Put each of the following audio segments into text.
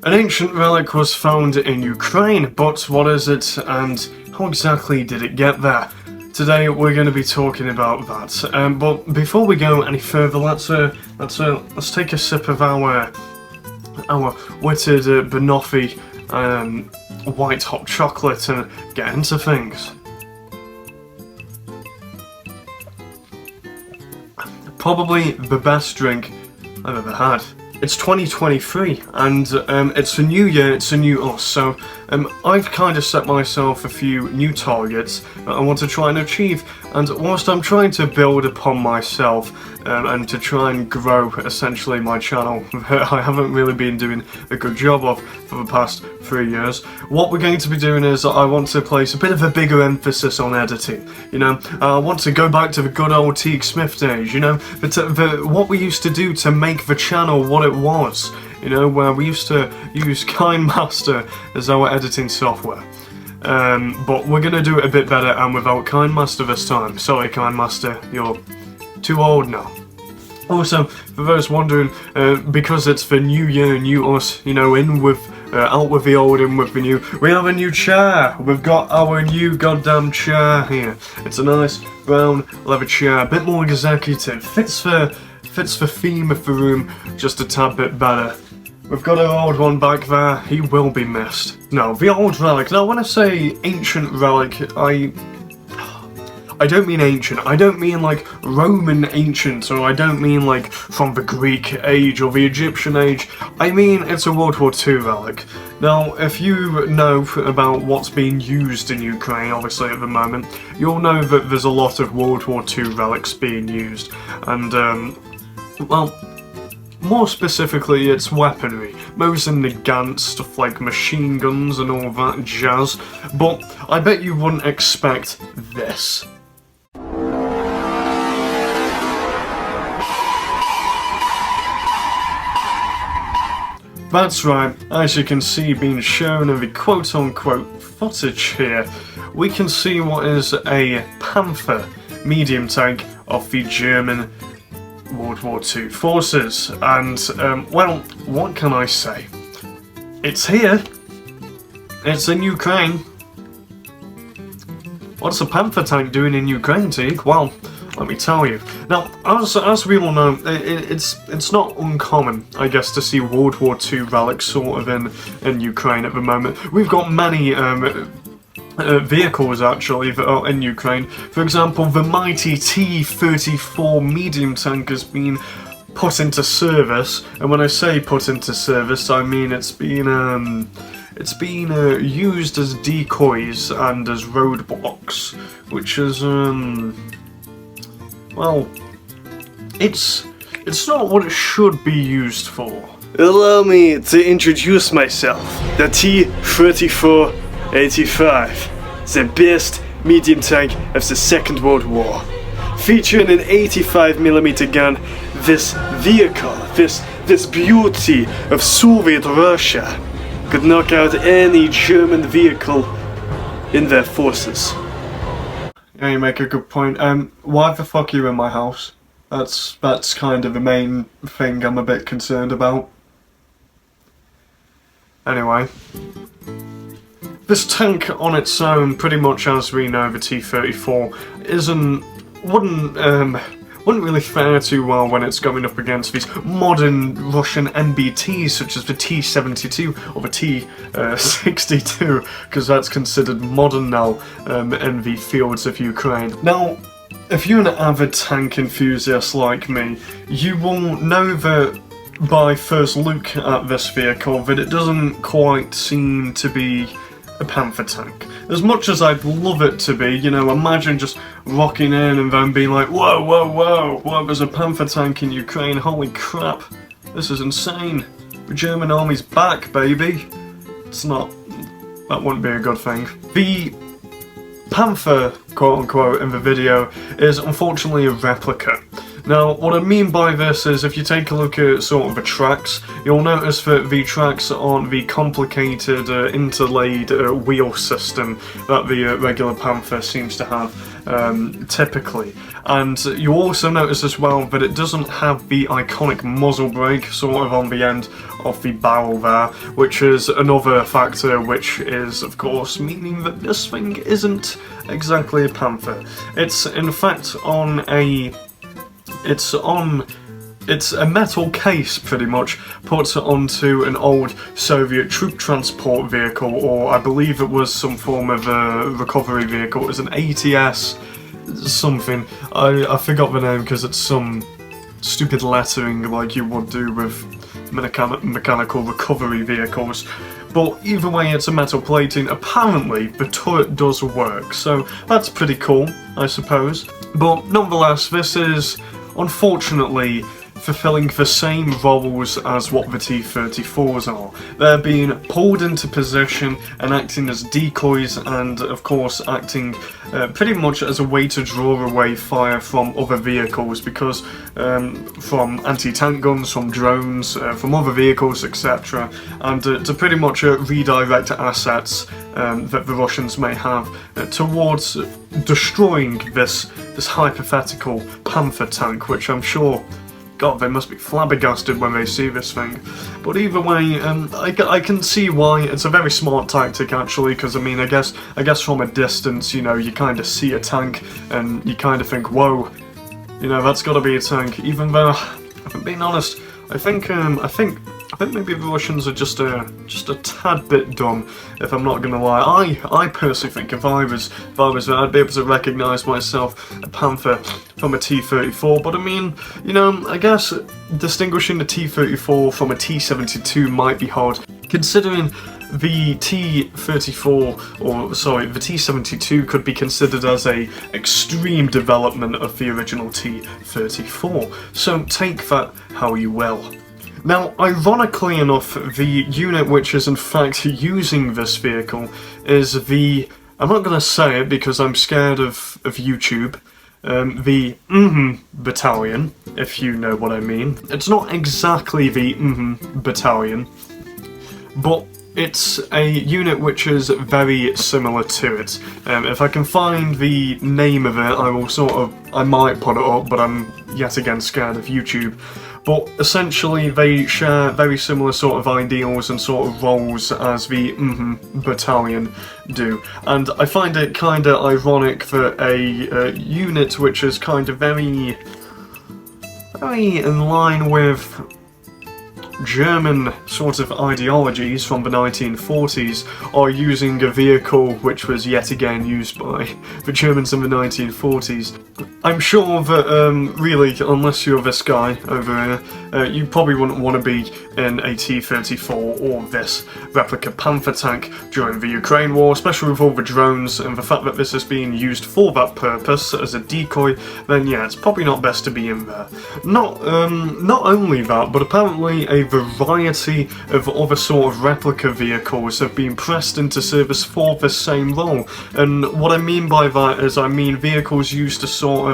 An ancient relic was found in Ukraine, but what is it and how exactly did it get there? Today we're going to be talking about that. But before we go any further, let's take a sip of our wetted banoffee white hot chocolate and get into things. Probably the best drink I've ever had. It's 2023 and it's a new year, it's a new us, so I've kind of set myself a few new targets that I want to try and achieve, and whilst I'm trying to build upon myself and to try and grow essentially my channel that I haven't really been doing a good job of for the past 3 years, what we're going to be doing is I want to place a bit of a bigger emphasis on editing. You know, I want to go back to the good old Teague Smith days, you know, what we used to do to make the channel what it was, you know, where we used to use KineMaster as our editing software. But we're going to do it a bit better and without KineMaster this time. Sorry KineMaster, you're too old now. Also, for those wondering, because it's the new year, new us, you know, in with, out with the old, in with the new, we have a new chair. We've got our new goddamn chair here. It's a nice brown leather chair, a bit more executive, fits the theme of the room just a tad bit better. We've got our old one back there, he will be missed. No, the old relic. Now when I say ancient relic, I don't mean ancient, I don't mean like Roman ancient, or I don't mean like from the Greek age or the Egyptian age. I mean it's a World War II relic. Now if you know about what's being used in Ukraine obviously at the moment, you'll know that there's a lot of World War II relics being used, and well, more specifically it's weaponry, mostly the Gant stuff like machine guns and all that jazz, but I bet you wouldn't expect this. That's right, as you can see being shown in the quote-unquote footage here, we can see what is a Panther medium tank of the German World War II forces, and well, what can I say? It's here, it's in Ukraine. What's a Panther tank doing in Ukraine, Teague? Well, let me tell you. Now, as we all know, it's not uncommon, I guess, to see World War II relics sort of in Ukraine at the moment. We've got many vehicles actually that are in Ukraine. For example, the mighty T-34 medium tank has been put into service, and when I say put into service, I mean it's been used as decoys and as roadblocks, which is well, it's not what it should be used for. Allow me to introduce myself, the T-34-85, the best medium tank of the Second World War. Featuring an 85mm gun, this vehicle, this beauty of Soviet Russia, could knock out any German vehicle in their forces. Yeah, you make a good point. Why the fuck are you in my house? That's kind of the main thing I'm a bit concerned about. Anyway, this tank on its own, pretty much as we know the T-34, wouldn't really fare too well when it's going up against these modern Russian MBTs such as the T-72 or the T-62, because that's considered modern now in the fields of Ukraine. Now, if you're an avid tank enthusiast like me, you will know that by first look at this vehicle that it doesn't quite seem to be a Panther tank. As much as I'd love it to be, you know, imagine just rocking in and then being like, whoa, whoa, whoa, whoa, there's a Panther tank in Ukraine, holy crap, this is insane. The German army's back, baby. It's not, that wouldn't be a good thing. The Panther, quote unquote, in the video is unfortunately a replica. Now, what I mean by this is, if you take a look at sort of the tracks, you'll notice that the tracks aren't the complicated, interlaid wheel system that the regular Panther seems to have. typically. And you also notice as well that it doesn't have the iconic muzzle brake sort of on the end of the barrel there, which is another factor, which is of course meaning that this thing isn't exactly a Panther. It's in fact it's a metal case, pretty much, put onto an old Soviet troop transport vehicle, or I believe it was some form of a recovery vehicle. It was an ATS something. I forgot the name because it's some stupid lettering like you would do with mechanical recovery vehicles. But either way, it's a metal plating. Apparently, the turret does work, so that's pretty cool, I suppose. But nonetheless, this is, unfortunately, fulfilling the same roles as what the T-34s are. They're being pulled into position and acting as decoys, and of course acting pretty much as a way to draw away fire from other vehicles, because from anti-tank guns, from drones, from other vehicles, etc. And to pretty much redirect assets that the Russians may have towards destroying this hypothetical Panther tank, which I'm sure, God, they must be flabbergasted when they see this thing. But either way, I can see why. It's a very smart tactic, actually, because I mean, I guess from a distance, you know, you kind of see a tank and you kind of think, whoa, you know, that's got to be a tank. Even though, if I'm being honest, I think maybe the Russians are just a tad bit dumb, if I'm not gonna lie. I personally think if I was there, I'd be able to recognise myself a Panther from a T-34. But I mean, you know, I guess distinguishing the T-34 from a T-72 might be hard, considering the T-34, or sorry, the T-72 could be considered as a extreme development of the original T-34. So take that how you will. Now, ironically enough, the unit which is in fact using this vehicle is the, I'm not going to say it because I'm scared of YouTube, the battalion, if you know what I mean. It's not exactly the battalion, but it's a unit which is very similar to it. If I can find the name of it, I might put it up, but I'm yet again scared of YouTube. But essentially they share very similar sort of ideals and sort of roles as the battalion do. And I find it kind of ironic that a unit which is kind of very in line with German sort of ideologies from the 1940s are using a vehicle which was yet again used by the Germans in the 1940s. I'm sure that, really, unless you're this guy over here, you probably wouldn't want to be in a T-34 or this replica Panther tank during the Ukraine war, especially with all the drones and the fact that this is being used for that purpose as a decoy. Then yeah, it's probably not best to be in there. Not only that, but apparently a variety of other sort of replica vehicles have been pressed into service for the same role. And what I mean by that is, I mean vehicles used to sort of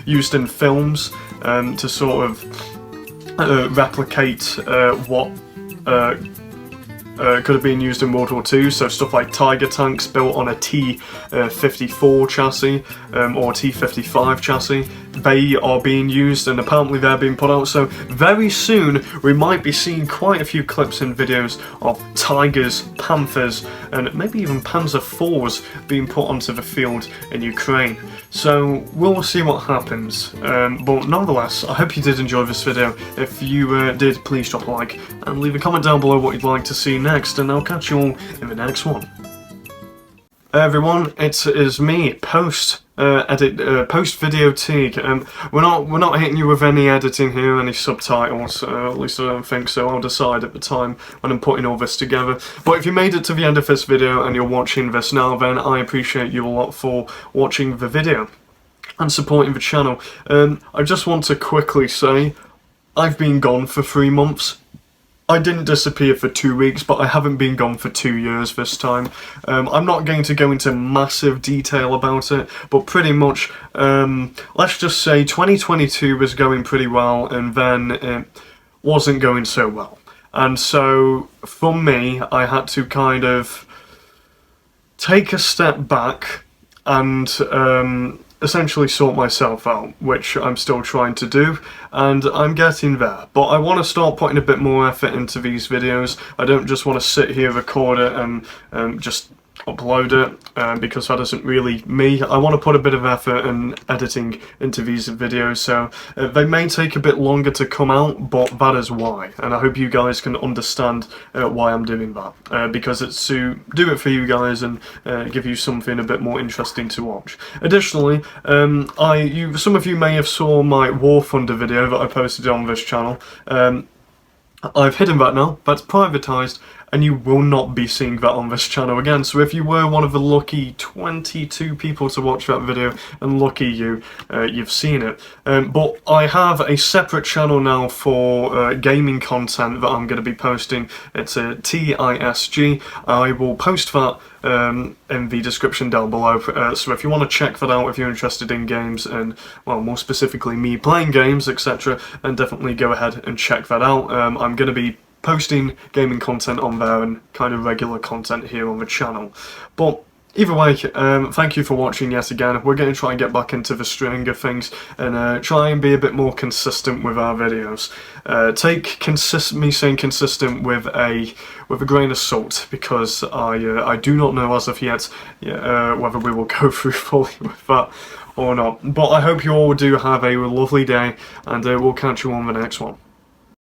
used in films to sort of replicate what could have been used in World War II, so stuff like Tiger tanks built on a T-54 chassis or T-55 chassis. They are being used, and apparently they're being put out, so very soon we might be seeing quite a few clips and videos of Tigers, Panthers, and maybe even Panzer IVs being put onto the field in Ukraine. So we'll see what happens, but nonetheless, I hope you did enjoy this video. If you did, please drop a like and leave a comment down below what you'd like to see next, and I'll catch you all in the next one. Hey everyone, it is me, post video Teague. We're not hitting you with any editing here, any subtitles. At least I don't think so. I'll decide at the time when I'm putting all this together. But if you made it to the end of this video and you're watching this now, then I appreciate you a lot for watching the video and supporting the channel. I just want to quickly say, I've been gone for 3 months. I didn't disappear for 2 weeks, but I haven't been gone for 2 years this time. I'm not going to go into massive detail about it, but pretty much, let's just say 2022 was going pretty well, and then it wasn't going so well. And so, for me, I had to kind of take a step back and essentially sort myself out, which I'm still trying to do, and I'm getting there. But I want to start putting a bit more effort into these videos. I don't just want to sit here, record it, and just upload it, because that isn't really me. I want to put a bit of effort and editing into these videos, so they may take a bit longer to come out, but that is why, and I hope you guys can understand why I'm doing that, because it's to do it for you guys and give you something a bit more interesting to watch. Additionally, some of you may have saw my War Thunder video that I posted on this channel. I've hidden that now, that's privatised, and you will not be seeing that on this channel again. So if you were one of the lucky 22 people to watch that video, and lucky you, you've seen it. But I have a separate channel now for gaming content that I'm going to be posting. It's a TISG. I will post that in the description down below. So if you want to check that out, if you're interested in games, and, well, more specifically me playing games, etc., then definitely go ahead and check that out. I'm going to be posting gaming content on there and kind of regular content here on the channel. But either way, thank you for watching yet again. We're going to try and get back into the string of things and try and be a bit more consistent with our videos. Take me saying consistent with a grain of salt, because I do not know as of yet whether we will go through fully with that or not. But I hope you all do have a lovely day, and we'll catch you on the next one.